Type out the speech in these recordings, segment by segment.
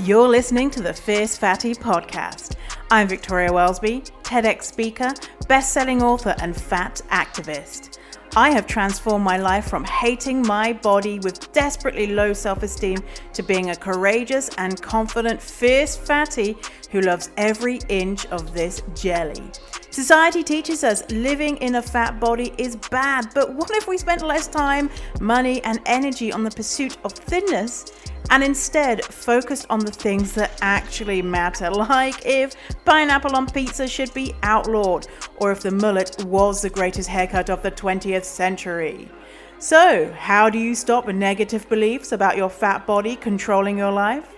You're listening to the Fierce Fatty Podcast. I'm Victoria Welsby, TEDx speaker, best-selling author, and fat activist. I have transformed my life from hating my body with desperately low self-esteem to being a courageous and confident fierce fatty who loves every inch of this jelly. Society teaches us living in a fat body is bad, but what if we spent less time, money, and energy on the pursuit of thinness and instead focused on the things that actually matter, like if pineapple on pizza should be outlawed, or if the mullet was the greatest haircut of the 20th century. So, how do you stop negative beliefs about your fat body controlling your life?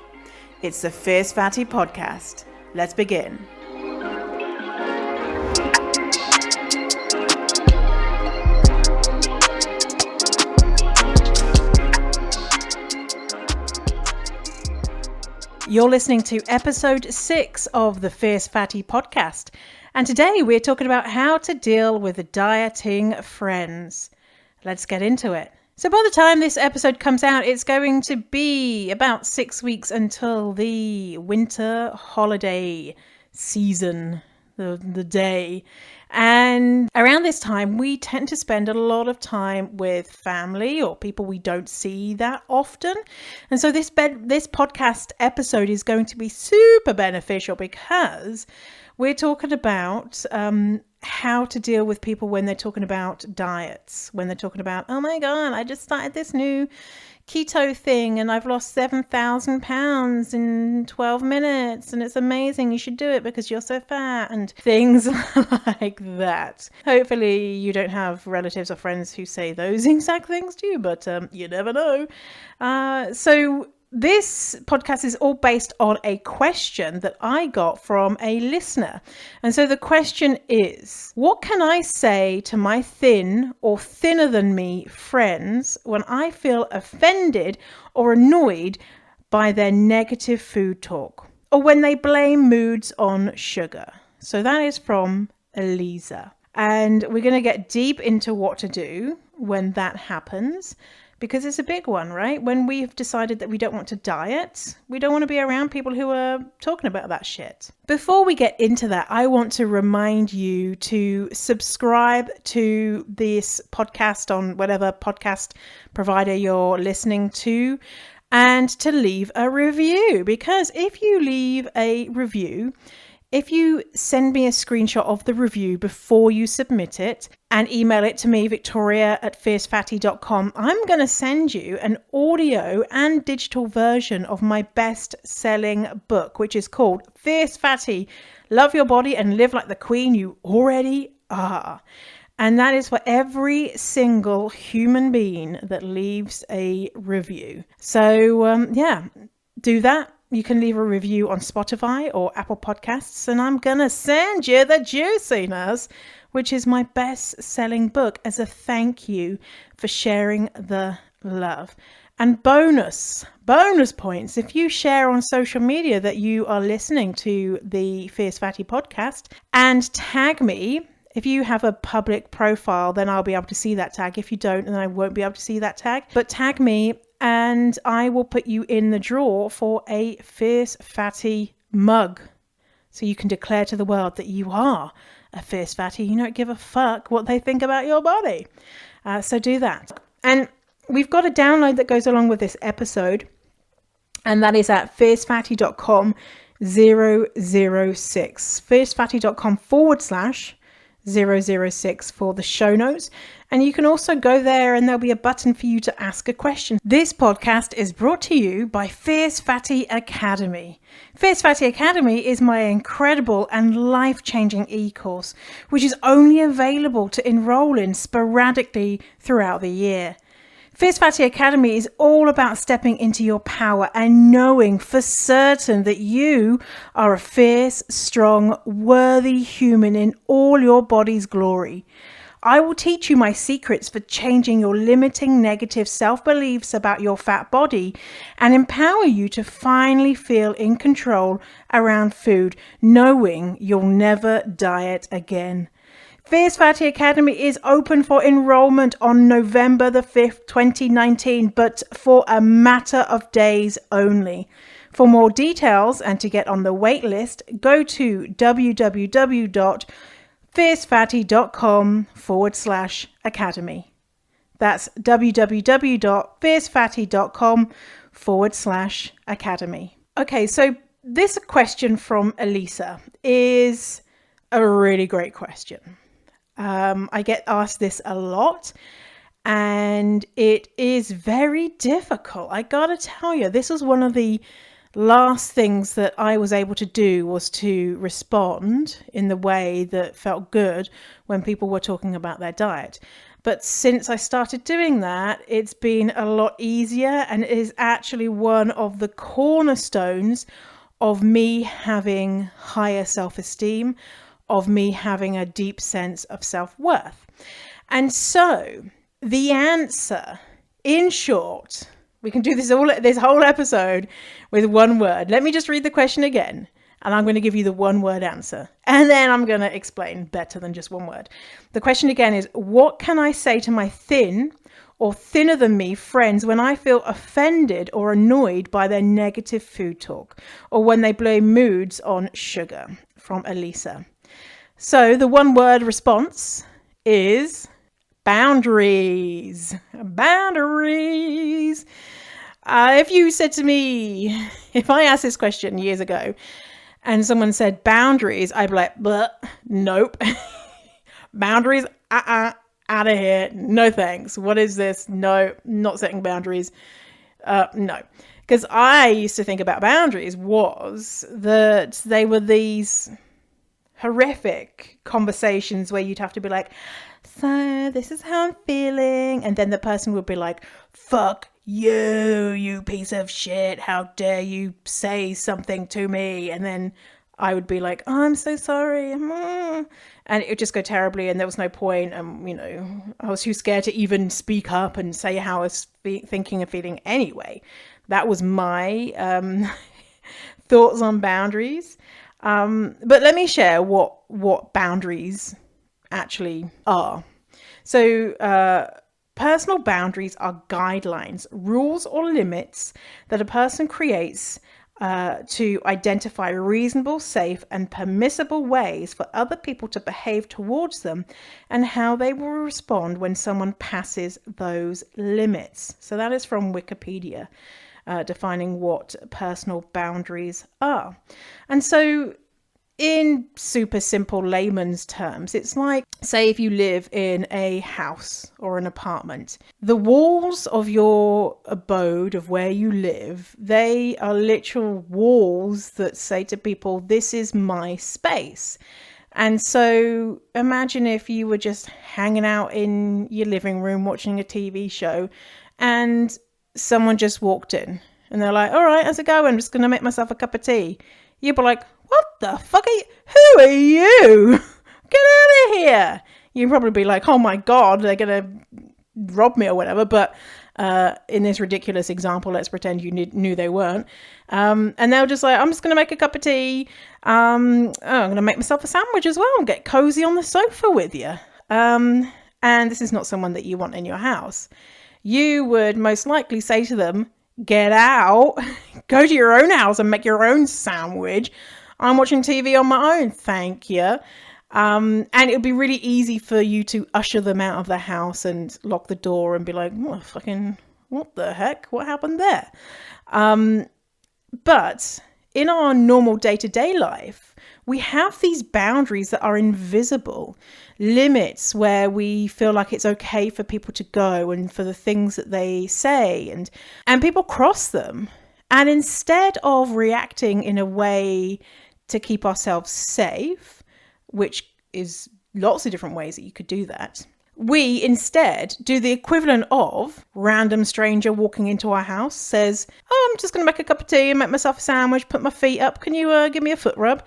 It's the Fierce Fatty Podcast. Let's begin. You're listening to episode 6 of the Fierce Fatty Podcast. And today we're talking about how to deal with dieting friends. Let's get into it. So by the time this episode comes out, it's going to be about 6 weeks until the winter holiday season, the day. And around this time, we tend to spend a lot of time with family or people we don't see that often. And so this podcast episode is going to be super beneficial because we're talking about how to deal with people when they're talking about diets, when they're talking about, oh my God, I just started this new keto thing and I've lost 7,000 pounds in 12 minutes and it's amazing. You should do it because you're so fat and things like that. Hopefully you don't have relatives or friends who say those exact things to you, but you never know. So this podcast is all based on a question that I got from a listener. And so the question is, what can I say to my thin or thinner than me friends when I feel offended or annoyed by their negative food talk or when they blame moods on sugar? So that is from Eliza. And we're going to get deep into what to do when that happens. Because it's a big one, right? When we've decided that we don't want to diet, we don't want to be around people who are talking about that shit. Before we get into that, I want to remind you to subscribe to this podcast on whatever podcast provider you're listening to and to leave a review. Because if you leave a review, if you send me a screenshot of the review before you submit it and email it to me, victoria@fiercefatty.com, I'm going to send you an audio and digital version of my best-selling book, which is called Fierce Fatty, Love Your Body and Live Like the Queen You Already Are. And that is for every single human being that leaves a review. So, do that. You can leave a review on Spotify or Apple Podcasts, and I'm going to send you the juiciness, which is my best-selling book, as a thank you for sharing the love. And bonus points, if you share on social media that you are listening to the Fierce Fatty Podcast and tag me. If you have a public profile, then I'll be able to see that tag. If you don't, then I won't be able to see that tag. But tag me and I will put you in the draw for a Fierce Fatty mug. So you can declare to the world that you are a Fierce Fatty. You don't give a fuck what they think about your body. So do that. And we've got a download that goes along with this episode. And that is at fiercefatty.com/006. fiercefatty.com/006 for the show notes. And you can also go there and there'll be a button for you to ask a question. This podcast is brought to you by Fierce Fatty Academy. Fierce Fatty Academy is my incredible and life-changing e-course, which is only available to enroll in sporadically throughout the year. Fierce Fatty Academy is all about stepping into your power and knowing for certain that you are a fierce, strong, worthy human in all your body's glory. I will teach you my secrets for changing your limiting negative self-beliefs about your fat body and empower you to finally feel in control around food, knowing you'll never diet again. Fierce Fatty Academy is open for enrollment on November the 5th, 2019, but for a matter of days only. For more details and to get on the wait list, go to www.fiercefatty.com/academy. That's www.fiercefatty.com/academy. Okay, so this question from Elisa is a really great question. I get asked this a lot, and it is very difficult. I gotta tell you, this was one of the last things that I was able to do, was to respond in the way that felt good when people were talking about their diet. But since I started doing that, it's been a lot easier, and it is actually one of the cornerstones of me having higher self-esteem, of me having a deep sense of self-worth. And so the answer, in short, we can do this whole episode with one word. Let me just read the question again, and I'm going to give you the one word answer, and then I'm going to explain better than just one word. The question again is, what can I say to my thin or thinner than me friends when I feel offended or annoyed by their negative food talk, or when they blame moods on sugar? From Elisa. So the one word response is boundaries. Boundaries. If you said to me, if I asked this question years ago and someone said boundaries, I'd be like, nope. Boundaries, out of here. No thanks. What is this? No, not setting boundaries. No. Because I used to think about boundaries was that they were these horrific conversations where you'd have to be like, so this is how I'm feeling. And then the person would be like, fuck you piece of shit. How dare you say something to me? And then I would be like, oh, I'm so sorry. And it would just go terribly, and there was no point. I was too scared to even speak up and say how I was thinking and feeling anyway. That was my thoughts on boundaries. But let me share what boundaries actually are. So personal boundaries are guidelines, rules or limits that a person creates to identify reasonable, safe and permissible ways for other people to behave towards them, and how they will respond when someone passes those limits. So that is from Wikipedia, defining what personal boundaries are. And so in super simple layman's terms, it's like, say if you live in a house or an apartment, the walls of your abode, of where you live, they are literal walls that say to people, this is my space. And so imagine if you were just hanging out in your living room watching a TV show and someone just walked in and they're like, all right, how's it going? I'm just going to make myself a cup of tea. You'd be like, what the fuck are you? Who are you? Get out of here. You'd probably be like, oh my God, they're going to rob me or whatever. But in this ridiculous example, let's pretend you knew they weren't. And they'll just like, I'm just going to make a cup of tea. I'm going to make myself a sandwich as well and get cozy on the sofa with you. And this is not someone that you want in your house. You would most likely say to them, get out, go to your own house and make your own sandwich. I'm watching TV on my own, thank you. And it would be really easy for you to usher them out of the house and lock the door and be like, what the heck? What happened there? But in our normal day-to-day life, we have these boundaries that are invisible, limits where we feel like it's okay for people to go and for the things that they say, and people cross them. And instead of reacting in a way to keep ourselves safe, which is lots of different ways that you could do that, we instead do the equivalent of random stranger walking into our house, says, oh, I'm just going to make a cup of tea and make myself a sandwich, put my feet up. Can you give me a foot rub?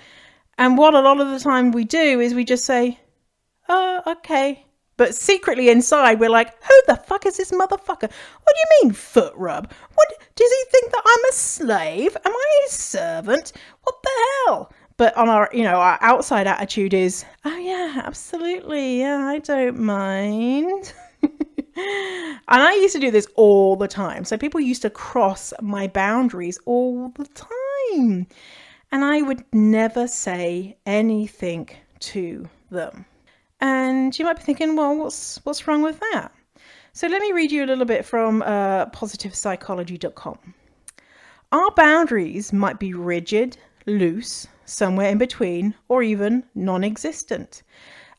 And what a lot of the time we do is we just say, oh, okay. But secretly inside, we're like, who the fuck is this motherfucker? What do you mean foot rub? What does he think that I'm a slave? Am I his servant? What the hell? But on our outside attitude is, oh yeah, absolutely. Yeah, I don't mind. And I used to do this all the time. So people used to cross my boundaries all the time. And I would never say anything to them. And you might be thinking, well, what's wrong with that? So let me read you a little bit from positivepsychology.com. Our boundaries might be rigid, loose, somewhere in between, or even non-existent.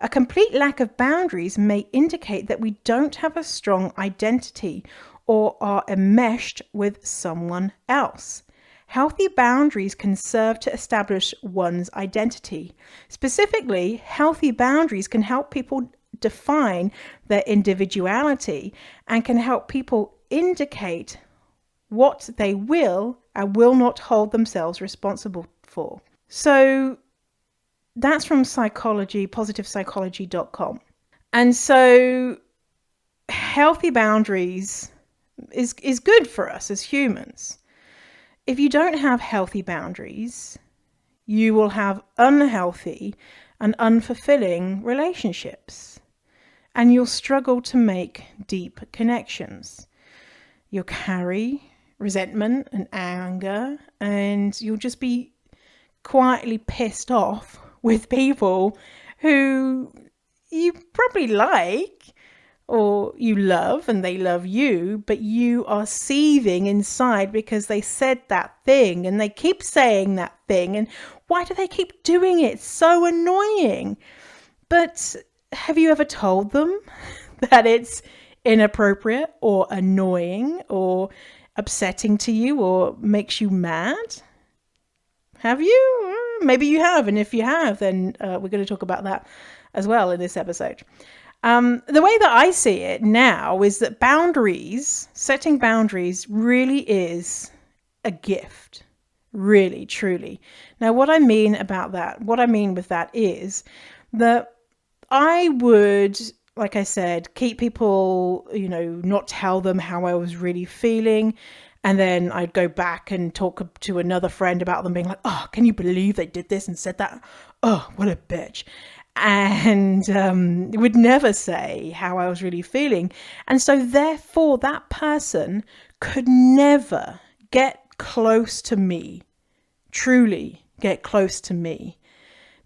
A complete lack of boundaries may indicate that we don't have a strong identity or are enmeshed with someone else. Healthy boundaries can serve to establish one's identity. Specifically, healthy boundaries can help people define their individuality and can help people indicate what they will and will not hold themselves responsible for. So that's from psychology, positivepsychology.com. And so healthy boundaries is good for us as humans. If you don't have healthy boundaries, you will have unhealthy and unfulfilling relationships, and you'll struggle to make deep connections. You'll carry resentment and anger, and you'll just be quietly pissed off with people who you probably like or you love and they love you, but you are seething inside because they said that thing and they keep saying that thing. And why do they keep doing it? It's so annoying. But have you ever told them that it's inappropriate or annoying or upsetting to you or makes you mad? Have you? Maybe you have. And if you have, then we're going to talk about that as well in this episode. The way that I see it now is that setting boundaries really is a gift. Really, truly. Now, what I mean with that is that I would, like I said, keep people, not tell them how I was really feeling. And then I'd go back and talk to another friend about them being like, oh, can you believe they did this and said that? Oh, what a bitch. And would never say how I was really feeling. And so therefore that person could never get close to me, truly get close to me,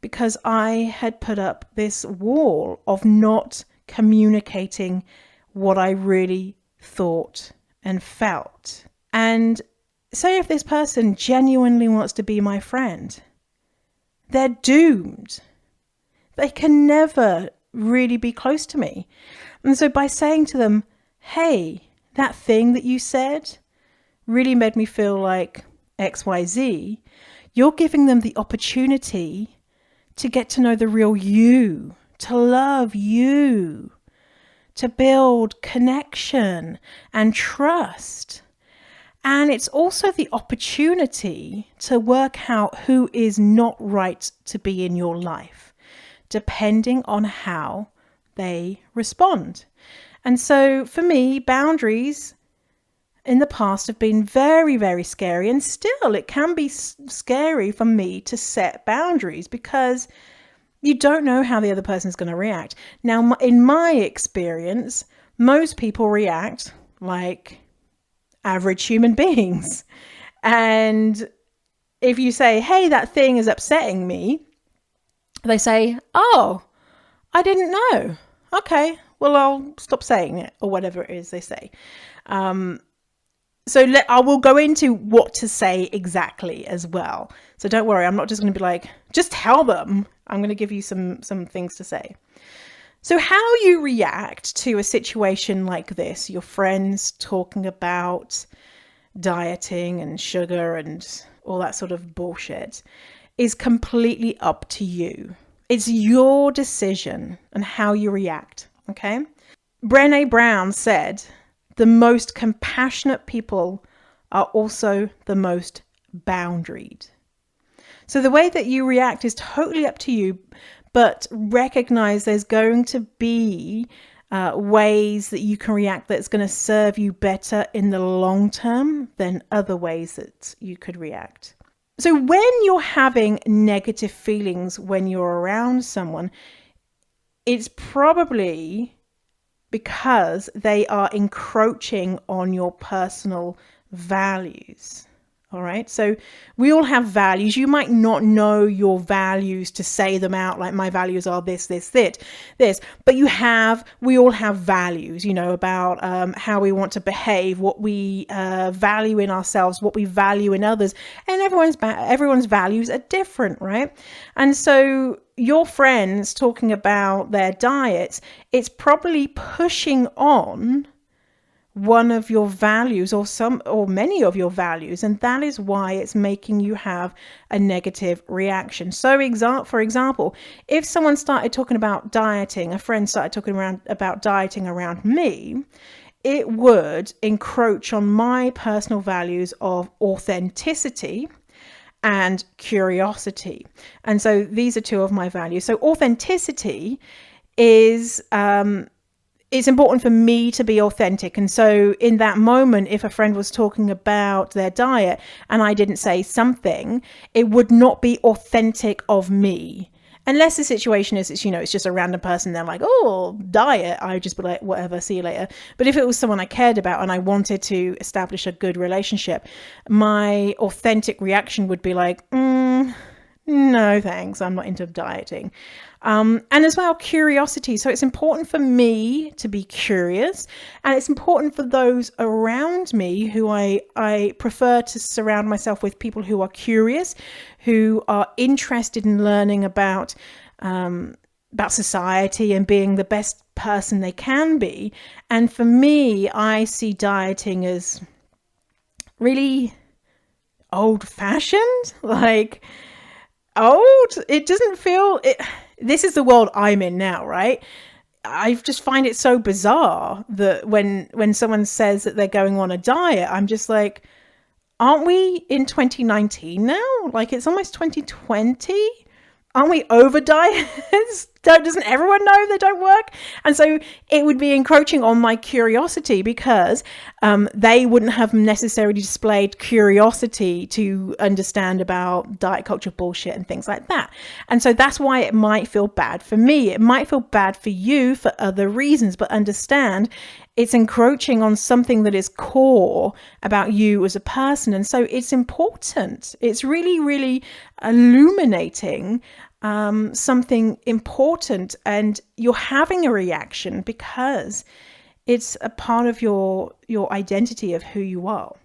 because I had put up this wall of not communicating what I really thought and felt. And say if this person genuinely wants to be my friend, they're doomed. They can never really be close to me. And so by saying to them, hey, that thing that you said really made me feel like XYZ, you're giving them the opportunity to get to know the real you, to love you, to build connection and trust. And it's also the opportunity to work out who is not right to be in your life, depending on how they respond. And so for me, boundaries in the past have been very, very scary. And still it can be scary for me to set boundaries because you don't know how the other person is going to react. Now, in my experience, most people react like average human beings. And if you say, hey, that thing is upsetting me, they say, oh, I didn't know. Okay, well, I'll stop saying it, or whatever it is they say. So I will go into what to say exactly as well. So don't worry, I'm not just going to be like, just tell them. I'm going to give you some things to say. So how you react to a situation like this, your friends talking about dieting and sugar and all that sort of bullshit, is completely up to you. It's your decision and how you react, okay? Brené Brown said, the most compassionate people are also the most boundaried. So the way that you react is totally up to you, but recognize there's going to be ways that you can react that's going to serve you better in the long term than other ways that you could react. So when you're having negative feelings when you're around someone, it's probably because they are encroaching on your personal values. All right. So we all have values. You might not know your values to say them out, like my values are this, but we all have values, about how we want to behave, what we value in ourselves, what we value in others, and everyone's values are different, right? And so your friends talking about their diets, it's probably pushing on one of your values or many of your values, and that is why it's making you have a negative reaction. So for example, if someone started talking about dieting, a friend started talking about dieting around me, it would encroach on my personal values of authenticity and curiosity. And so these are two of my values. So authenticity is it's important for me to be authentic. And so in that moment, if a friend was talking about their diet and I didn't say something, it would not be authentic of me. Unless the situation is, it's just a random person. They're like, oh, diet. I would just be like, whatever, see you later. But if it was someone I cared about and I wanted to establish a good relationship, my authentic reaction would be like, no, thanks. I'm not into dieting. And as well, curiosity. So it's important for me to be curious, and it's important for those around me who I prefer to surround myself with people who are curious, who are interested in learning about society and being the best person they can be. And for me, I see dieting as really old-fashioned, like old. It doesn't feel it. This is the world I'm in now, right? I just find it so bizarre that when someone says that they're going on a diet, I'm just like, aren't we in 2019 now? Like, it's almost 2020. Aren't we over diets? Doesn't everyone know they don't work? And so it would be encroaching on my curiosity, because they wouldn't have necessarily displayed curiosity to understand about diet culture bullshit and things like that. And so that's why it might feel bad for me. It might feel bad for you for other reasons, but understand it's encroaching on something that is core about you as a person. And so it's important. It's really, really illuminating something important, and you're having a reaction because it's a part of your identity of who you are.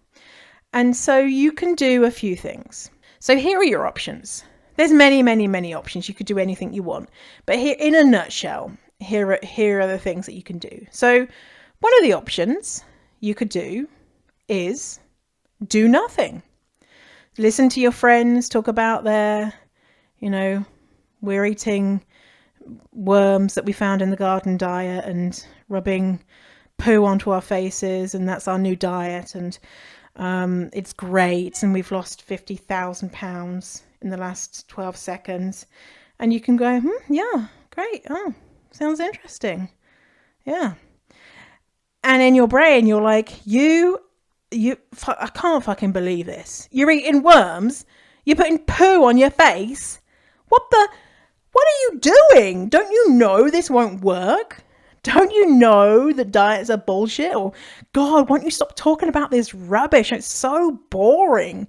And so you can do a few things. So here are your options. There's many, many, many options. You could do anything you want, but here, in a nutshell, here are the things that you can do. So one of the options you could do is do nothing. Listen to your friends talk about their, we're eating worms that we found in the garden diet and rubbing poo onto our faces, and that's our new diet, and it's great, and we've lost 50,000 pounds in the last 12 seconds. And you can go, yeah, great. Oh, sounds interesting. Yeah. And in your brain, you're like, I can't fucking believe this. You're eating worms. You're putting poo on your face. What are you doing? Don't you know this won't work? Don't you know that diets are bullshit? Or, God, won't you stop talking about this rubbish? It's so boring.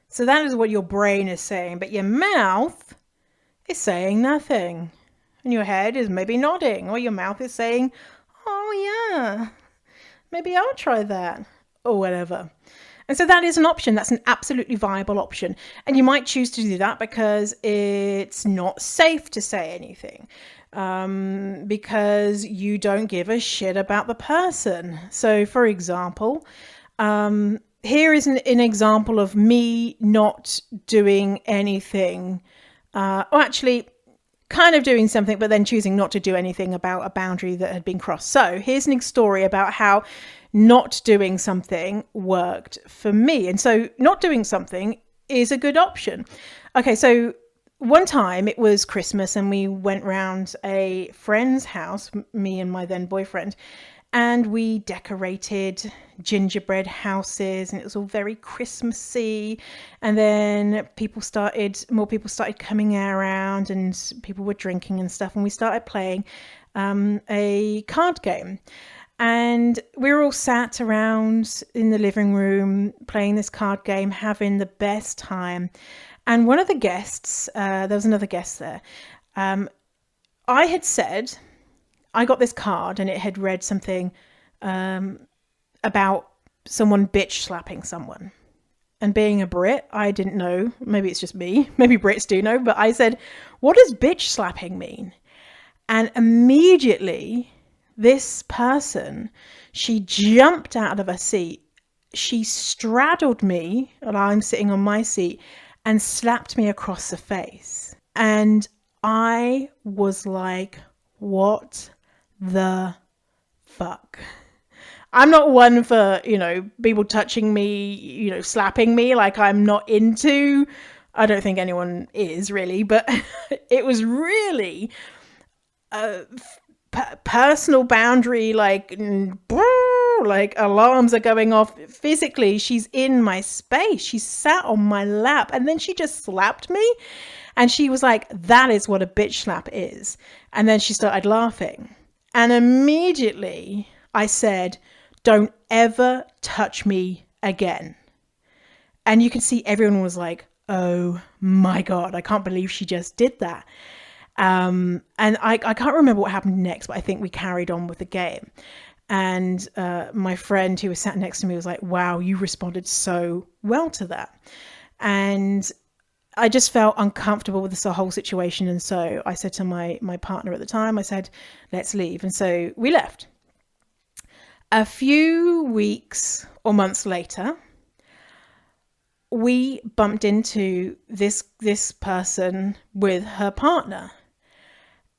So that is what your brain is saying. But your mouth is saying nothing. And your head is maybe nodding. Or your mouth is saying, oh yeah, maybe I'll try that. Or whatever. And so that is an option. That's an absolutely viable option. And you might choose to do that because it's not safe to say anything, because you don't give a shit about the person. So, for example, here is an example of me not doing anything, or actually kind of doing something, but then choosing not to do anything about a boundary that had been crossed. So here's a story about how not doing something worked for me. And so not doing something is a good option. Okay, so one time it was Christmas and we went round a friend's house, me and my then boyfriend, and we decorated gingerbread houses and it was all very Christmassy. And then more people started coming around and people were drinking and stuff. And we started playing a card game. And we were all sat around in the living room playing this card game, having the best time. And one of the guests, there was another guest there. I had said, I got this card and it had read something about someone bitch slapping someone. And being a Brit, I didn't know. Maybe it's just me. Maybe Brits do know. But I said, what does bitch slapping mean? And immediately, this person, she jumped out of her seat. She straddled me while I'm sitting on my seat and slapped me across the face. And I was like, what the fuck? I'm not one for, people touching me, slapping me. Like, I'm not into, I don't think anyone is really, but it was really a personal boundary, like alarms are going off. Physically, she's in my space. She sat on my lap and then she just slapped me. And she was like, that is what a bitch slap is. And then she started laughing. And immediately I said, don't ever touch me again. And you can see everyone was like, oh my God, I can't believe she just did that. And I can't remember what happened next, but I think we carried on with the game. And my friend who was sat next to me was like, wow, you responded so well to that. And I just felt uncomfortable with this whole situation. And so I said to my partner at the time, I said, let's leave. And so we left. A few weeks or months later, we bumped into this person with her partner.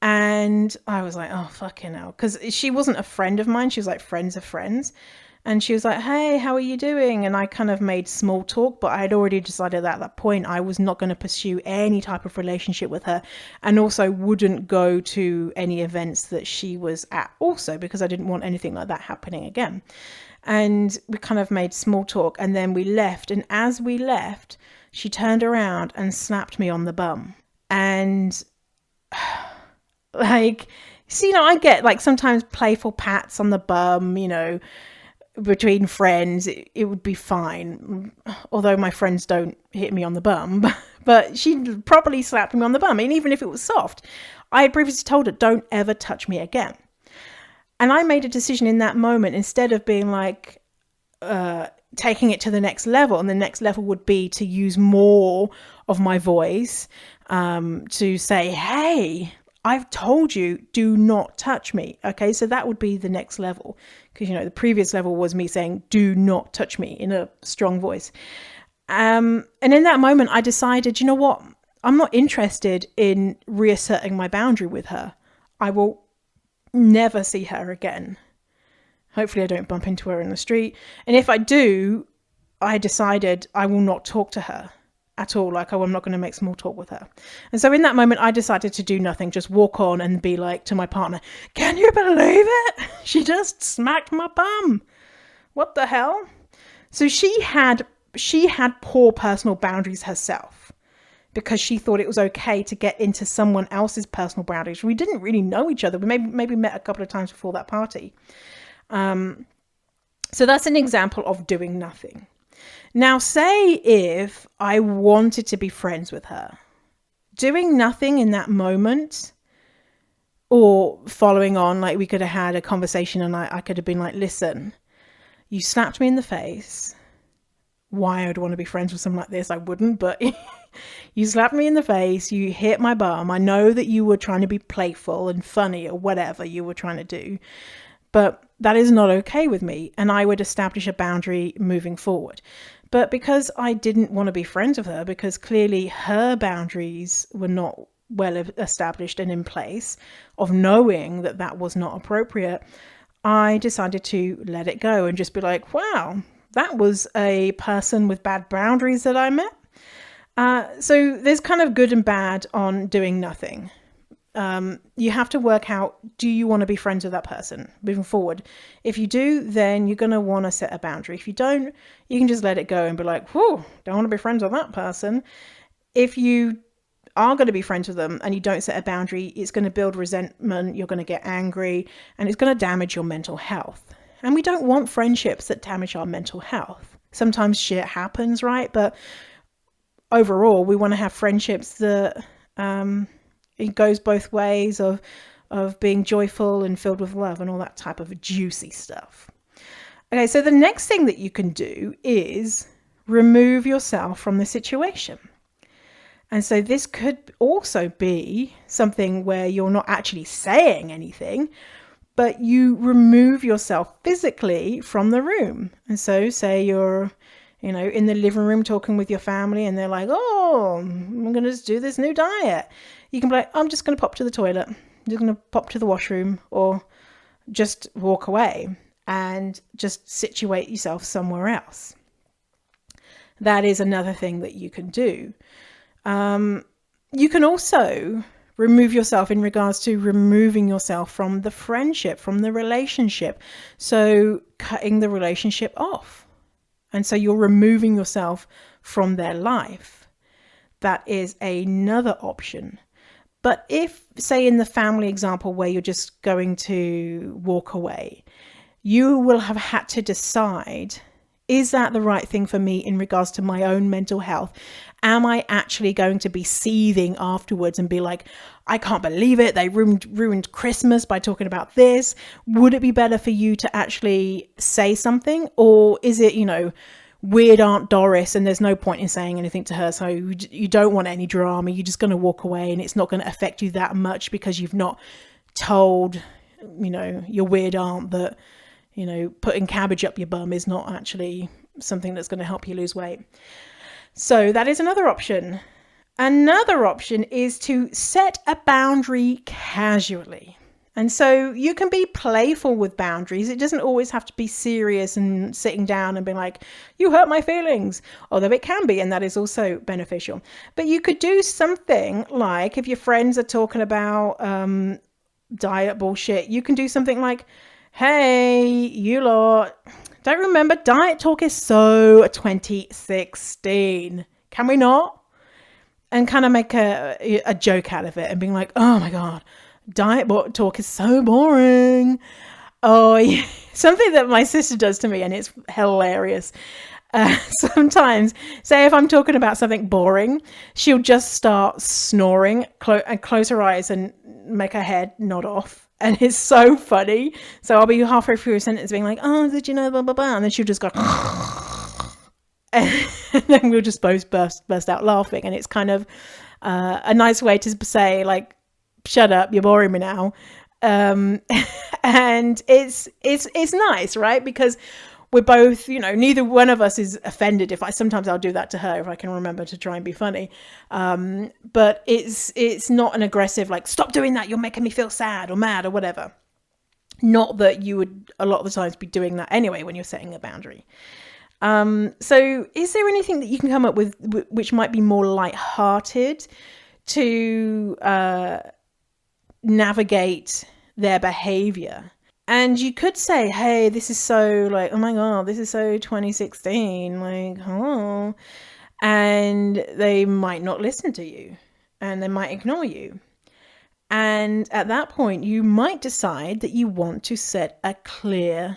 And I was like, oh, fucking hell. Because she wasn't a friend of mine. She was like friends of friends. And she was like, hey, how are you doing? And I kind of made small talk, but I had already decided at that point I was not going to pursue any type of relationship with her, and also wouldn't go to any events that she was at also, because I didn't want anything like that happening again. And we kind of made small talk, and then we left. And as we left, she turned around and slapped me on the bum. And like, so, I get like sometimes playful pats on the bum, between friends, it would be fine. Although my friends don't hit me on the bum, but she properly slapped me on the bum. And even if it was soft, I had previously told her, don't ever touch me again. And I made a decision in that moment, instead of being like, taking it to the next level. And the next level would be to use more of my voice, to say, hey, I've told you, do not touch me. Okay, so that would be the next level. Because, the previous level was me saying, do not touch me, in a strong voice. And in that moment, I decided, you know what? I'm not interested in reasserting my boundary with her. I will never see her again. Hopefully I don't bump into her in the street. And if I do, I decided I will not talk to her at all. Like, I'm not going to make small talk with her. And so in that moment, I decided to do nothing, just walk on and be like to my partner, can you believe it? She just smacked my bum. What the hell? So she had poor personal boundaries herself, because she thought it was okay to get into someone else's personal boundaries. We didn't really know each other. We maybe met a couple of times before that party. So that's an example of doing nothing. Now, say if I wanted to be friends with her, doing nothing in that moment, or following on, like we could have had a conversation and I could have been like, listen, you slapped me in the face. Why I'd want to be friends with someone like this, I wouldn't, but you slapped me in the face, you hit my bum. I know that you were trying to be playful and funny or whatever you were trying to do, but that is not okay with me. And I would establish a boundary moving forward. But because I didn't want to be friends with her, because clearly her boundaries were not well established and in place, of knowing that that was not appropriate, I decided to let it go and just be like, wow, that was a person with bad boundaries that I met. So there's kind of good and bad on doing nothing. You have to work out, do you want to be friends with that person moving forward? If you do, then you're going to want to set a boundary. If you don't, you can just let it go and be like, whoa, don't want to be friends with that person. If you are going to be friends with them and you don't set a boundary, it's going to build resentment, you're going to get angry, and it's going to damage your mental health. And we don't want friendships that damage our mental health. Sometimes shit happens, right? But overall, we want to have friendships that it goes both ways, of being joyful and filled with love and all that type of juicy stuff. Okay, so the next thing that you can do is remove yourself from the situation. And so this could also be something where you're not actually saying anything, but you remove yourself physically from the room. And so say you're, in the living room talking with your family and they're like, oh, I'm going to do this new diet. You can be like, I'm just going to pop to the toilet. I'm just going to pop to the washroom, or just walk away and just situate yourself somewhere else. That is another thing that you can do. You can also remove yourself in regards to removing yourself from the friendship, from the relationship. So cutting the relationship off. And so you're removing yourself from their life. That is another option. But if, say, in the family example where you're just going to walk away, you will have had to decide, is that the right thing for me in regards to my own mental health? Am I actually going to be seething afterwards and be like, I can't believe it, they ruined Christmas by talking about this? Would it be better for you to actually say something? Or is it, weird Aunt Doris and there's no point in saying anything to her, so you don't want any drama, you're just going to walk away and it's not going to affect you that much because you've not told, your weird aunt that, putting cabbage up your bum is not actually something that's going to help you lose weight. So that is another option. Another option is to set a boundary casually. And so you can be playful with boundaries. It doesn't always have to be serious and sitting down and being like, you hurt my feelings, although it can be, and that is also beneficial. But you could do something like, if your friends are talking about diet bullshit, you can do something like, hey, you lot, don't remember diet talk is so 2016. Can we not? And kind of make a joke out of it and being like, oh my God, diet talk is so boring. Oh, yeah. Something that my sister does to me, and it's hilarious. Sometimes, say if I'm talking about something boring, she'll just start snoring and close her eyes and make her head nod off. And it's so funny. So I'll be halfway through a sentence being like, oh, did you know, blah, blah, blah. And then she'll just go, and then we'll just both burst out laughing. And it's kind of a nice way to say, like, shut up, you're boring me now. And it's nice, right? Because we're both, neither one of us is offended. Sometimes I'll do that to her if I can remember to try and be funny. But it's not an aggressive, like, stop doing that, you're making me feel sad or mad or whatever. Not that you would a lot of the times be doing that anyway when you're setting a boundary. So is there anything that you can come up with which might be more lighthearted to navigate their behavior? And you could say, hey, this is so like, oh my God, this is so 2016, like, oh, and they might not listen to you and they might ignore you. And at that point, you might decide that you want to set a clear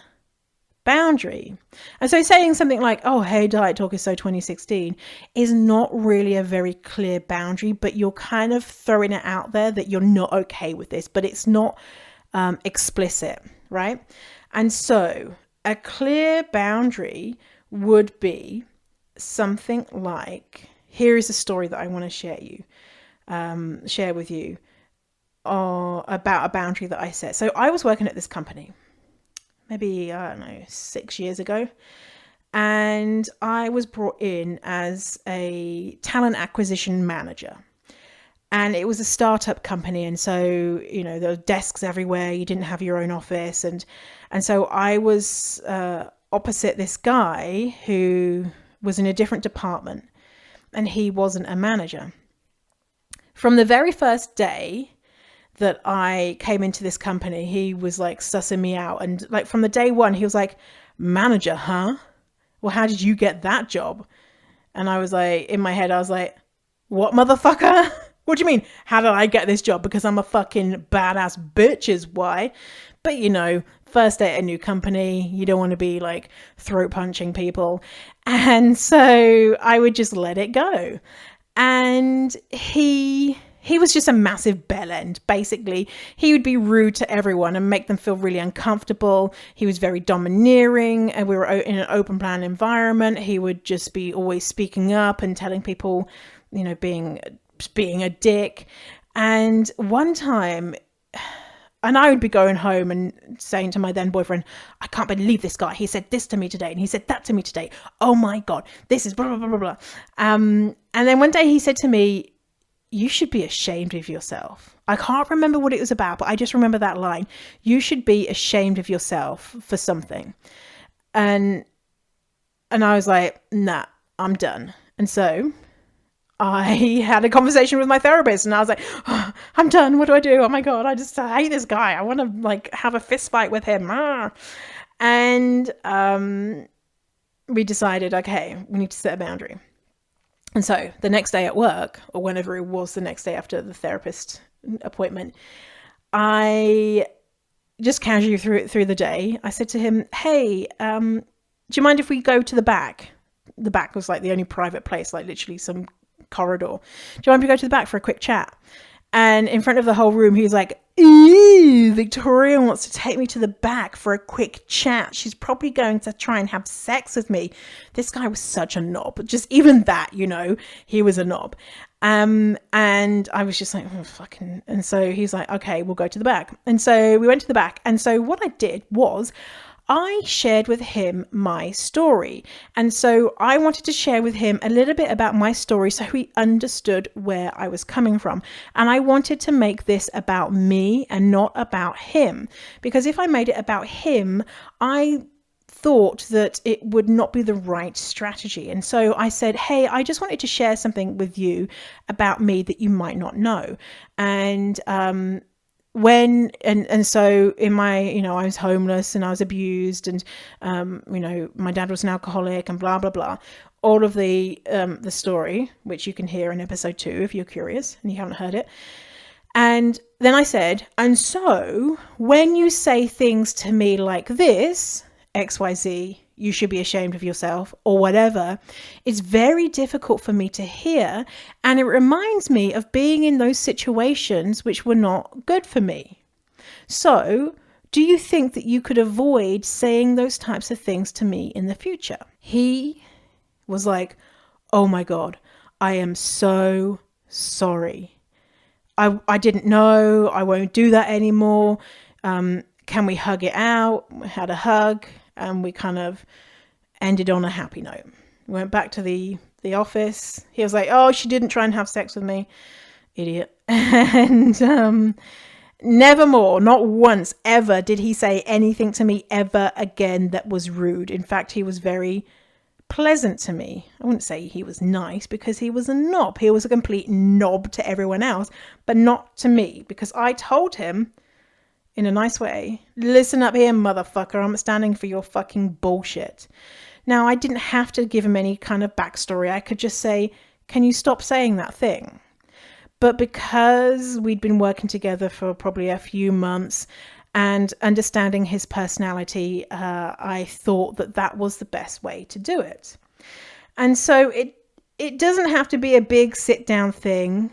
boundary. And so saying something like, oh, hey, diet talk is so 2016 is not really a very clear boundary, but you're kind of throwing it out there that you're not okay with this, but it's not explicit, right? And so a clear boundary would be something like, here is a story that I want to share with you about a boundary that I set. So I was working at this company maybe, 6 years ago. And I was brought in as a talent acquisition manager. And it was a startup company. And so, there were desks everywhere. You didn't have your own office. And so I was opposite this guy who was in a different department. And he wasn't a manager. From the very first day that I came into this company, he was like sussing me out. And like from the day one, he was like, manager, huh? Well, how did you get that job? And I was like, in my head, I was like, what, motherfucker? What do you mean? How did I get this job? Because I'm a fucking badass bitch is why. But you know, first day at a new company, you don't want to be like throat punching people. And so I would just let it go. And he was just a massive bellend. Basically, he would be rude to everyone and make them feel really uncomfortable. He was very domineering, and we were in an open plan environment. He would just be always speaking up and telling people, you know, being a dick. And one time, and I would be going home and saying to my then boyfriend, I can't believe this guy. He said this to me today and he said that to me today. Oh my God, this is blah, blah, blah, blah, blah. And then one day he said to me, you should be ashamed of yourself. I can't remember what it was about, but I just remember that line. You should be ashamed of yourself for something. And I was like, nah, I'm done. And so I had a conversation with my therapist and I was like, oh, I'm done. What do I do? Oh my God, I hate this guy. I want to like have a fist fight with him. And we decided, okay, we need to set a boundary. And so the next day at work, or whenever it was the next day after the therapist appointment, I just casually through the day, I said to him, hey, do you mind if we go to the back? The back was like the only private place, like literally some corridor. Do you want me to go to the back for a quick chat? And in front of the whole room, he was like, ew, Victoria wants to take me to the back for a quick chat. She's probably going to try and have sex with me. This guy was such a knob. Just even that, you know, he was a knob. And I was just like, oh, fucking. And so he's like, okay, we'll go to the back. And so we went to the back. And so what I did was I shared with him my story. And so I wanted to share with him a little bit about my story so he understood where I was coming from. And I wanted to make this about me and not about him. Because if I made it about him, I thought that it would not be the right strategy. And so I said, hey, I just wanted to share something with you about me that you might not know. And so in my, you know, I was homeless and I was abused and, you know, my dad was an alcoholic and blah, blah, blah. All of the story, which you can hear in episode 2 if you're curious and you haven't heard it. And then I said, and so when you say things to me like this, XYZ, you should be ashamed of yourself or whatever, it's very difficult for me to hear. And it reminds me of being in those situations which were not good for me. So do you think that you could avoid saying those types of things to me in the future? He was like, oh my God, I am so sorry. I didn't know. I won't do that anymore. Can we hug it out? We had a hug and we kind of ended on a happy note. We went back to the office. He was like, oh, she didn't try and have sex with me. Idiot. And never more, not once ever did he say anything to me ever again that was rude. In fact, he was very pleasant to me. I wouldn't say he was nice because he was a knob. He was a complete knob to everyone else, but not to me because I told him in a nice way, listen up here, motherfucker, I'm standing for your fucking bullshit. Now, I didn't have to give him any kind of backstory. I could just say, can you stop saying that thing? But because we'd been working together for probably a few months and understanding his personality, I thought that that was the best way to do it. And so it doesn't have to be a big sit down thing.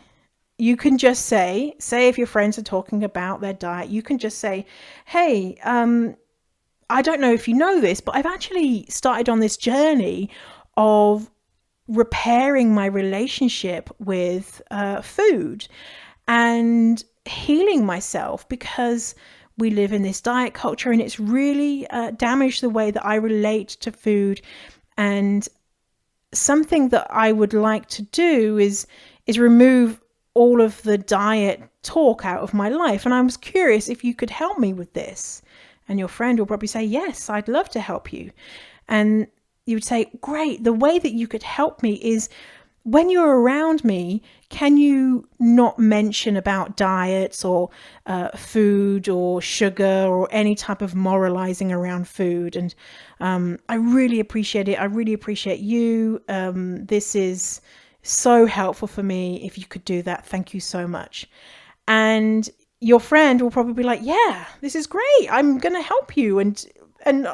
You can just say if your friends are talking about their diet, you can just say, hey, I don't know if you know this, but I've actually started on this journey of repairing my relationship with food and healing myself because we live in this diet culture and it's really damaged the way that I relate to food. And something that I would like to do is remove all of the diet talk out of my life. And I was curious if you could help me with this. And your friend will probably say, yes, I'd love to help you. And you would say, great. The way that you could help me is when you're around me, can you not mention about diets or food or sugar or any type of moralizing around food? And I really appreciate it. I really appreciate you. This is So helpful for me if you could do that. Thank you so much. And your friend will probably be like, yeah, this is great. I'm going to help you. And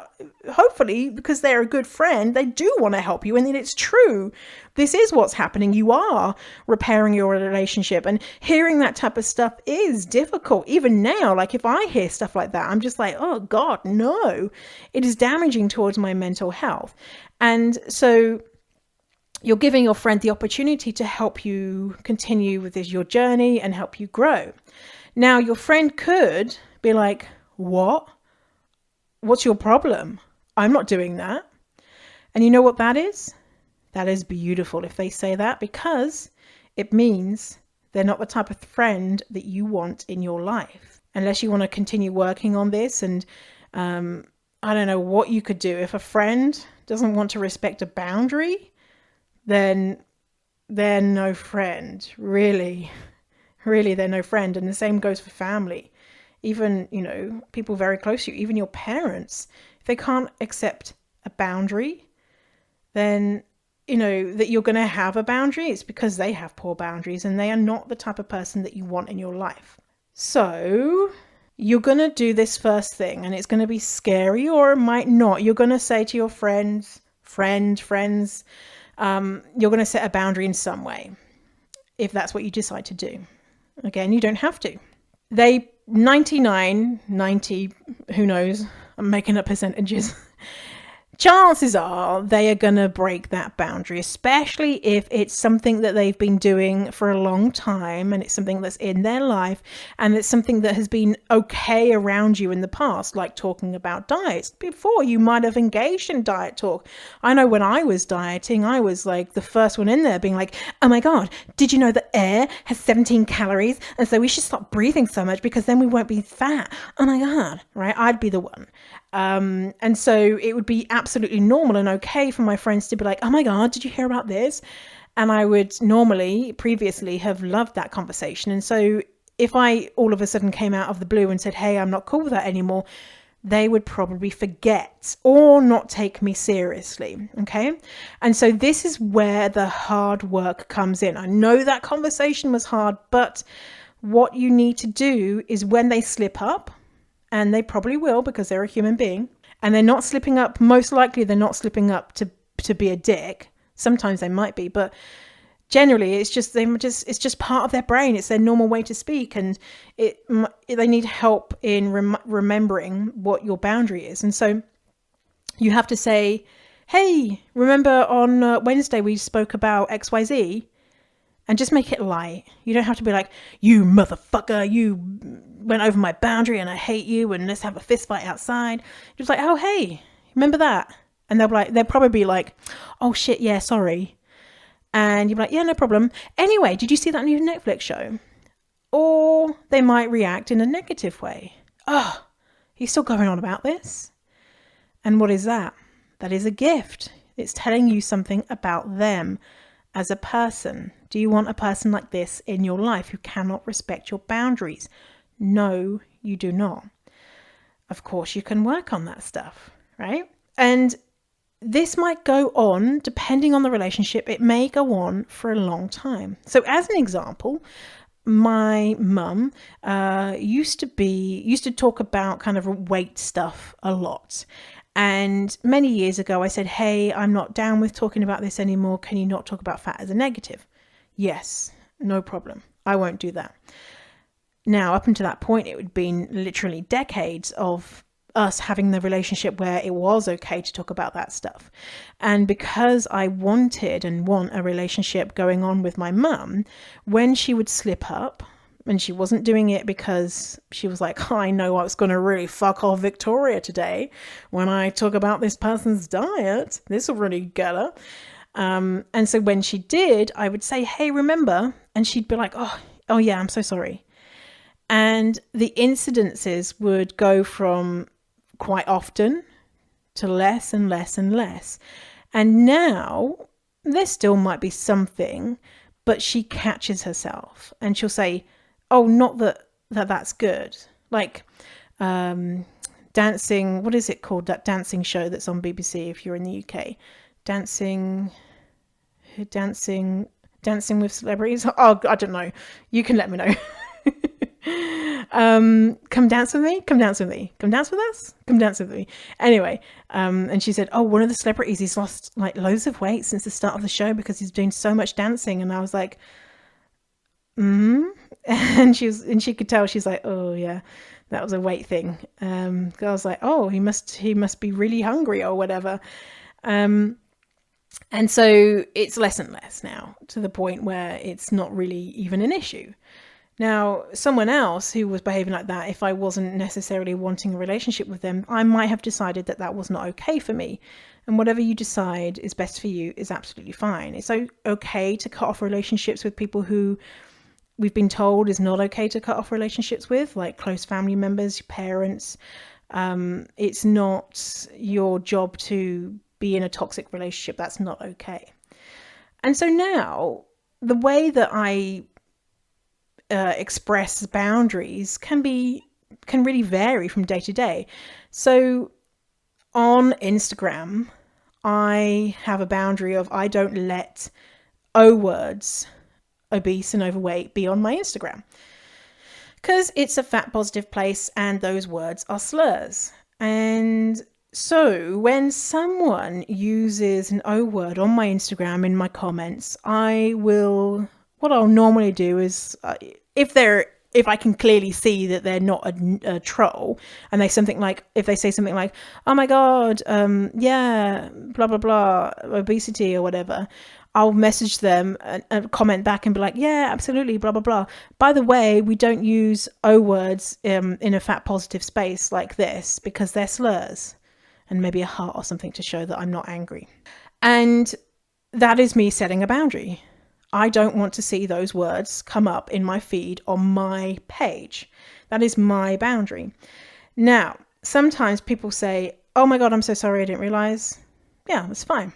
hopefully, because they're a good friend, they do want to help you. And then it's true. This is what's happening. You are repairing your relationship. And hearing that type of stuff is difficult. Even now, like if I hear stuff like that, I'm just like, oh God, no. It is damaging towards my mental health. And so you're giving your friend the opportunity to help you continue with your journey and help you grow. Now, your friend could be like, what? What's your problem? I'm not doing that. And you know what that is? That is beautiful if they say that, because it means they're not the type of friend that you want in your life. Unless you want to continue working on this. And I don't know what you could do. If a friend doesn't want to respect a boundary, then they're no friend. Really, they're no friend. And the same goes for family. Even, people very close to you, even your parents, if they can't accept a boundary, then, that you're going to have a boundary. It's because they have poor boundaries and they are not the type of person that you want in your life. So you're going to do this first thing, and it's going to be scary, or it might not. You're going to say to your friends, you're going to set a boundary in some way, if that's what you decide to do. Again, you don't have to. 90, who knows, I'm making up percentages. Chances are they are going to break that boundary, especially if it's something that they've been doing for a long time and it's something that's in their life and it's something that has been okay around you in the past, like talking about diets. Before, you might have engaged in diet talk. I know when I was dieting, I was like the first one in there being like, oh my God, did you know that air has 17 calories? And so we should stop breathing so much because then we won't be fat. Oh my God, right? I'd be the one. And so it would be absolutely normal and okay for my friends to be like, oh my God, did you hear about this? And I would previously have loved that conversation. And so if I all of a sudden came out of the blue and said, hey, I'm not cool with that anymore, they would probably forget or not take me seriously. Okay. And so this is where the hard work comes in. I know that conversation was hard, but what you need to do is when they slip up, and they probably will because they're a human being, and they're not slipping up. Most likely they're not slipping up to be a dick. Sometimes they might be, but generally it's just part of their brain. It's their normal way to speak, and they need help in remembering what your boundary is. And so you have to say, hey, remember on Wednesday we spoke about XYZ? And just make it light. You don't have to be like, you motherfucker, you went over my boundary and I hate you and let's have a fist fight outside. Just like, oh, hey, remember that? And they'll probably be like, oh shit, yeah, sorry. And you'll be like, yeah, no problem. Anyway, did you see that new Netflix show? Or they might react in a negative way. Oh, he's still going on about this? And what is that? That is a gift. It's telling you something about them as a person. Do you want a person like this in your life who cannot respect your boundaries? No, you do not. Of course, you can work on that stuff, right? And this might go on, depending on the relationship, it may go on for a long time. So as an example, my mum used to talk about kind of weight stuff a lot. And many years ago, I said, hey, I'm not down with talking about this anymore. Can you not talk about fat as a negative? Yes, no problem. I won't do that. Now, up until that point, it would have been literally decades of us having the relationship where it was okay to talk about that stuff. And because I wanted and want a relationship going on with my mum, when she would slip up, and she wasn't doing it because she was like, oh, I know I was going to really fuck off Victoria today when I talk about this person's diet. This will really get her. And so when she did, I would say, hey, remember? And she'd be like, oh yeah, I'm so sorry. And the incidences would go from quite often to less and less and less. And now there still might be something, but she catches herself and she'll say, oh, not that's good. Like dancing, what is it called? That dancing show that's on BBC if you're in the UK. Dancing, Dancing with celebrities? Oh, I don't know. You can let me know. Come dance with me. Come dance with me. Come dance with us. Come dance with me. Anyway, and she said, oh, one of the celebrities, he's lost like loads of weight since the start of the show because he's doing so much dancing. And I was like, and she could tell, she's like, oh yeah, that was a weight thing. I was like, oh, he must be really hungry or whatever. And so it's less and less now, to the point where it's not really even an issue. Now, someone else who was behaving like that, if I wasn't necessarily wanting a relationship with them, I might have decided that that was not okay for me. And whatever you decide is best for you is absolutely fine. It's okay to cut off relationships with people who we've been told is not okay to cut off relationships with, like close family members, parents. It's not your job to be in a toxic relationship. That's not okay. And so now the way that I express boundaries can really vary from day to day. So on Instagram, I have a boundary of I don't let O words, obese and overweight, be on my Instagram, because it's a fat positive place and those words are slurs. And so when someone uses an O word on my Instagram in my comments, what I'll normally do is if I can clearly see that they're not a troll, and if they say something like, oh my God, yeah, blah, blah, blah, obesity or whatever, I'll message them and comment back and be like, yeah, absolutely, blah, blah, blah. By the way, we don't use O words in a fat positive space like this because they're slurs, and maybe a heart or something to show that I'm not angry. And that is me setting a boundary. I don't want to see those words come up in my feed on my page. That is my boundary. Now, sometimes people say, oh my God, I'm so sorry, I didn't realize. Yeah, that's fine.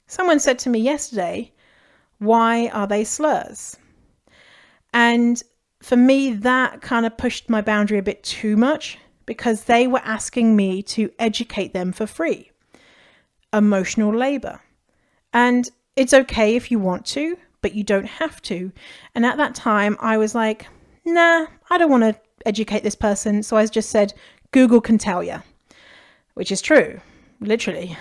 Someone said to me yesterday, why are they slurs? And for me, that kind of pushed my boundary a bit too much, because they were asking me to educate them for free. Emotional labor. And it's okay if you want to, but you don't have to. And at that time, I was like, nah, I don't want to educate this person. So I just said, Google can tell you, which is true, literally.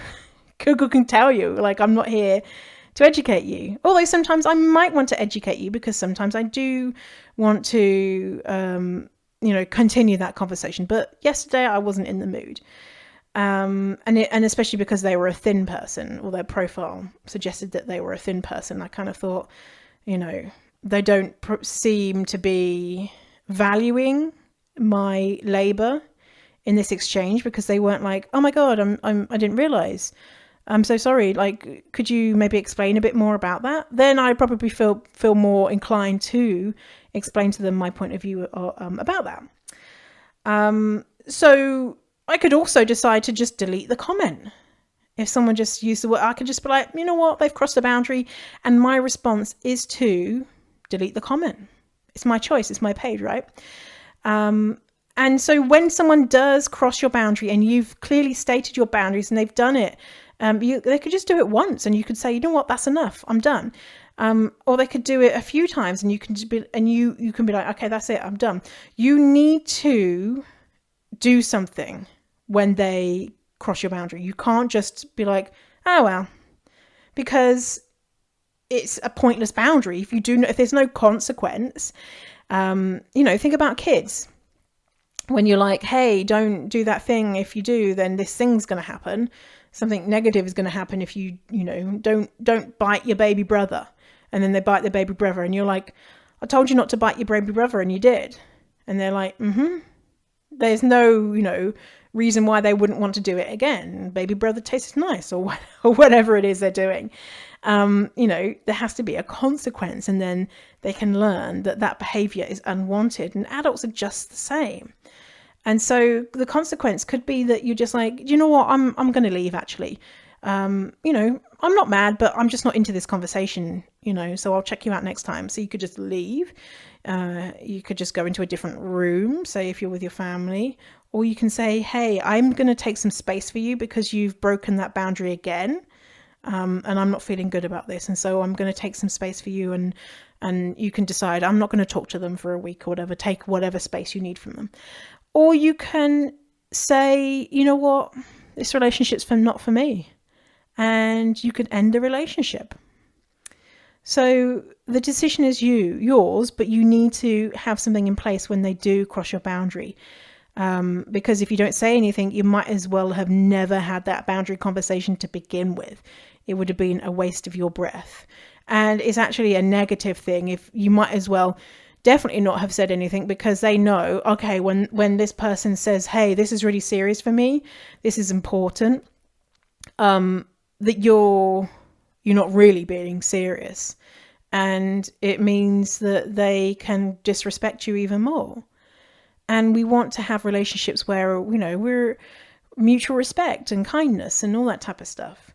Google can tell you, like, I'm not here to educate you. Although sometimes I might want to educate you, because sometimes I do want to, continue that conversation. But yesterday I wasn't in the mood. And especially because they were a thin person, or their profile suggested that they were a thin person. I kind of thought, they don't seem to be valuing my labor in this exchange, because they weren't like, oh my God, I didn't realize. I'm so sorry. Like, could you maybe explain a bit more about that? Then I probably feel more inclined to explain to them my point of view about that. So I could also decide to just delete the comment. If someone just used the word, I could just be like, you know what, they've crossed the boundary. And my response is to delete the comment. It's my choice. It's my page, right? And so when someone does cross your boundary and you've clearly stated your boundaries and they've done it, they could just do it once and you could say, you know what, that's enough, I'm done. Or they could do it a few times and you can just be, and you can be like, okay, that's it, I'm done. You need to do something when they cross your boundary. You can't just be like, oh well, because it's a pointless boundary. If there's no consequence, think about kids. When you're like, hey, don't do that thing. If you do, then this thing's going to happen. Something negative is going to happen if you don't bite your baby brother. And then they bite their baby brother and you're like, I told you not to bite your baby brother and you did. And they're like, there's no, reason why they wouldn't want to do it again. Baby brother tastes nice or whatever it is they're doing. There has to be a consequence, and then they can learn that behavior is unwanted, and adults are just the same. And so the consequence could be that you're just like, you know what, I'm going to leave actually. I'm not mad, but I'm just not into this conversation, so I'll check you out next time. So you could just leave. You could just go into a different room, say if you're with your family, or you can say, hey, I'm going to take some space for you because you've broken that boundary again. and I'm not feeling good about this, and so I'm going to take some space for you, and you can decide I'm not going to talk to them for a week or whatever. Take whatever space you need from them. Or you can say, you know what, this relationship's not for me, and you can end the relationship. So the decision is yours, but you need to have something in place when they do cross your boundary. Because if you don't say anything, you might as well have never had that boundary conversation to begin with. It would have been a waste of your breath. And it's actually a negative thing. If you might as well definitely not have said anything, because they know, okay, when this person says, hey, this is really serious for me, this is important, that you're not really being serious. And it means that they can disrespect you even more. And we want to have relationships where, we're mutual respect and kindness and all that type of stuff.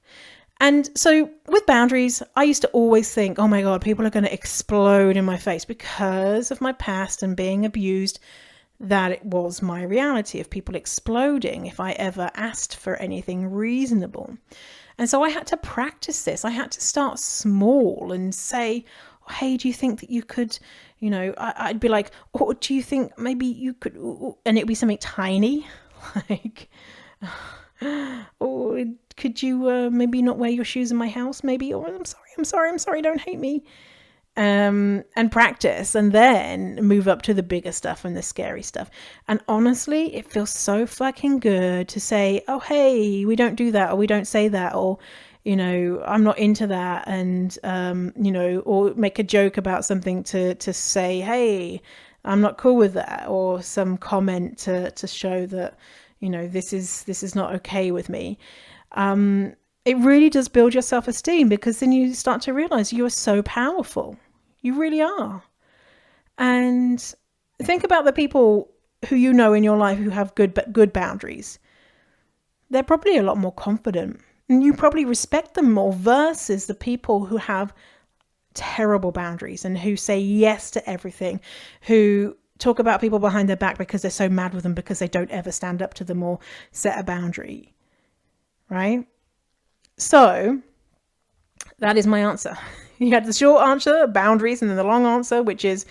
And so with boundaries, I used to always think, oh my God, people are going to explode in my face because of my past and being abused. That it was my reality of people exploding if I ever asked for anything reasonable. And so I had to practice this. I had to start small and say, hey, do you think that you could, I'd be like, oh, do you think maybe you could, and it'd be something tiny, like, oh, could you maybe not wear your shoes in my house, maybe? Or I'm sorry, don't hate me. And practice, and then move up to the bigger stuff and the scary stuff. And honestly, it feels so fucking good to say, oh, hey, we don't do that, or we don't say that, or, I'm not into that. And, or make a joke about something to say, hey, I'm not cool with that, or some comment to show that, this is not okay with me. It really does build your self-esteem, because then you start to realize you are so powerful. You really are. And think about the people who you know in your life who have good boundaries. They're probably a lot more confident, and you probably respect them more, versus the people who have terrible boundaries and who say yes to everything, who talk about people behind their back because they're so mad with them because they don't ever stand up to them or set a boundary. Right? So that is my answer. You had the short answer, boundaries, and then the long answer, which is,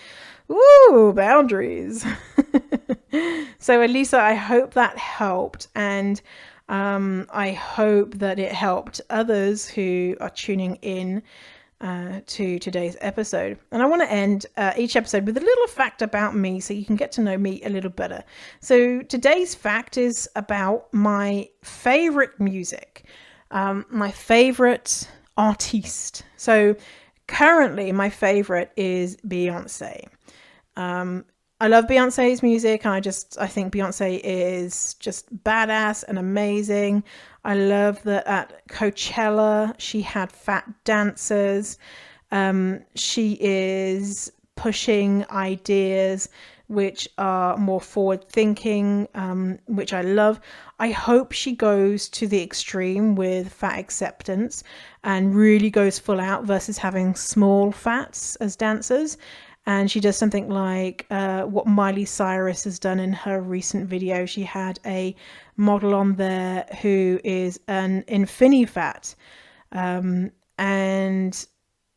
ooh, boundaries. So Elisa, I hope that helped. And I hope that it helped others who are tuning in to today's episode. And I want to end each episode with a little fact about me, so you can get to know me a little better. So today's fact is about my favorite music, my favorite artiste. So currently my favorite is Beyonce. I love Beyonce's music, and I think Beyonce is just badass and amazing. I love that at Coachella she had fat dancers. She is pushing ideas which are more forward thinking, which I love. I hope she goes to the extreme with fat acceptance and really goes full out versus having small fats as dancers. And she does something like what Miley Cyrus has done in her recent video. She had a model on there who is an infinifat, and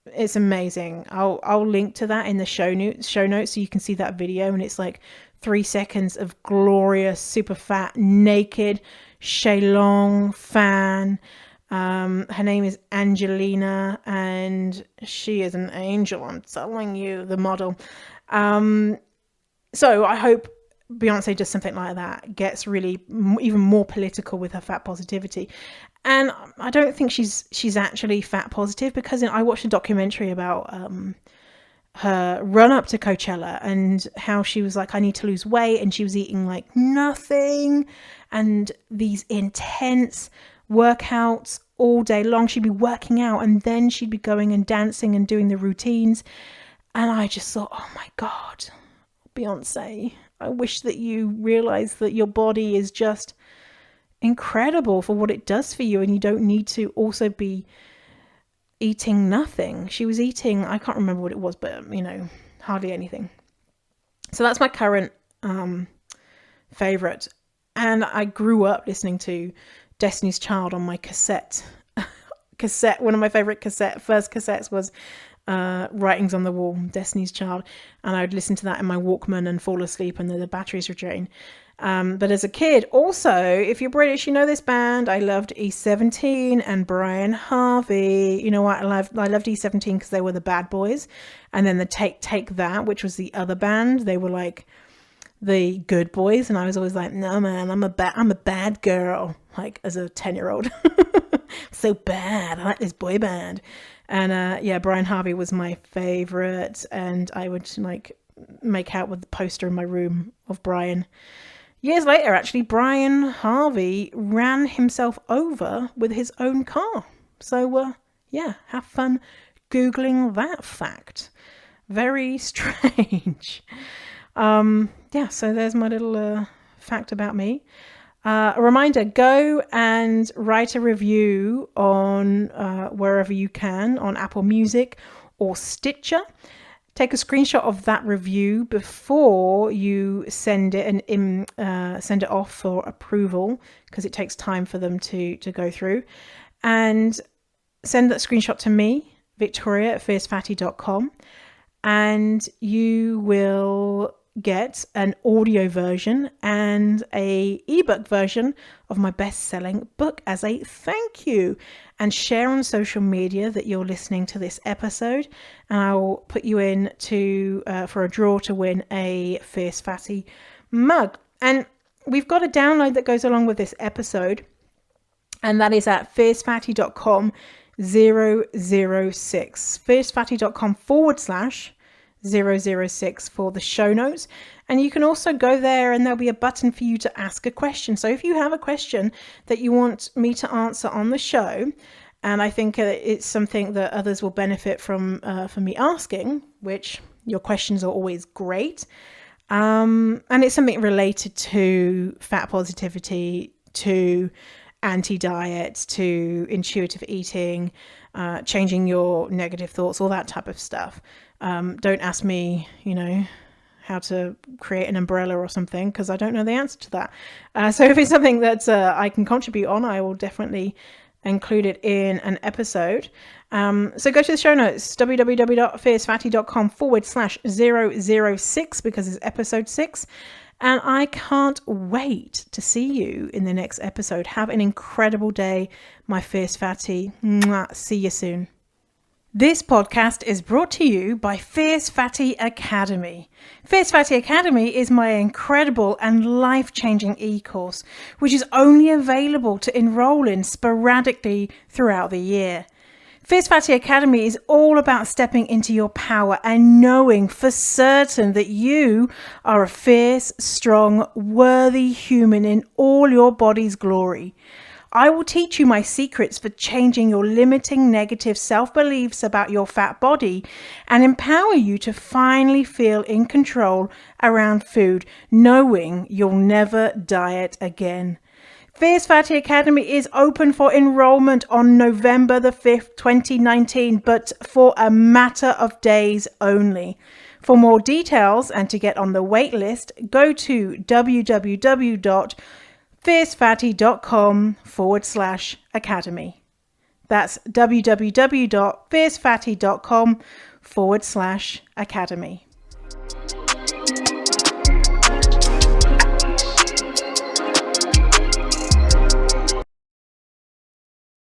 it's amazing. I'll link to that in the show notes so you can see that video. And it's like 3 seconds of glorious, super fat, naked Shailong fan. Her name is Angelina, and she is an angel, I'm telling you, the model. So I hope Beyonce does something like that, gets really even more political with her fat positivity. And I don't think she's actually fat positive, because I watched a documentary about her run up to Coachella and how she was like, I need to lose weight, and she was eating like nothing and these intense workouts all day long. She'd be working out, and then she'd be going and dancing and doing the routines. And I just thought, oh my God, Beyonce, I wish that you realize that your body is just incredible for what it does for you, and you don't need to also be eating nothing. She was eating, I can't remember what it was, but hardly anything. So that's my current favorite. And I grew up listening to Destiny's Child on my cassette cassette, one of my favorite first cassettes was Writings on the Wall, Destiny's Child, and I would listen to that in my Walkman and fall asleep and the batteries would drain. But as a kid, also, if you're British, you know this band. I loved E17 and Brian Harvey. You know what? I loved E17 because they were the bad boys. And then the Take That, which was the other band. They were like the good boys. And I was always like, no, man, I'm a bad girl. Like as a 10-year-old. So bad. I like this boy band. And yeah, Brian Harvey was my favorite. And I would like make out with the poster in my room of Brian. Years later, actually, Brian Harvey ran himself over with his own car. So, yeah, have fun Googling that fact. Very strange. Yeah, so there's my little fact about me. A reminder, go and write a review on wherever you can, on Apple Music or Stitcher. Take a screenshot of that review before you send it and send it off for approval, because it takes time for them to go through. And send that screenshot to me, Victoria@fiercefatty.com, and you will get an audio version and a ebook version of my best-selling book as a thank you, and share on social media that you're listening to this episode, and I will put you in to for a draw to win a Fierce Fatty mug. And we've got a download that goes along with this episode, and that is at fiercefatty.com/006 fiercefatty.com/006 for the show notes. And you can also go there and there'll be a button for you to ask a question. So if you have a question that you want me to answer on the show, and I think it's something that others will benefit from me asking, which your questions are always great, and it's something related to fat positivity, to anti-diet, to intuitive eating, changing your negative thoughts, all that type of stuff. Don't ask me, how to create an umbrella or something, because I don't know the answer to that. So if it's something that I can contribute on, I will definitely include it in an episode. So go to the show notes, www.fiercefatty.com/006, because it's episode 6. And I can't wait to see you in the next episode. Have an incredible day, my Fierce Fatty. Mwah. See you soon. This podcast is brought to you by Fierce Fatty Academy. Fierce Fatty Academy is my incredible and life-changing e-course, which is only available to enroll in sporadically throughout the year. Fierce Fatty Academy is all about stepping into your power and knowing for certain that you are a fierce, strong, worthy human in all your body's glory. I will teach you my secrets for changing your limiting negative self-beliefs about your fat body and empower you to finally feel in control around food, knowing you'll never diet again. Fierce Fatty Academy is open for enrollment on November the 5th, 2019, but for a matter of days only. For more details and to get on the wait list, go to www.fiercefatty.com/academy. That's www.fiercefatty.com/academy.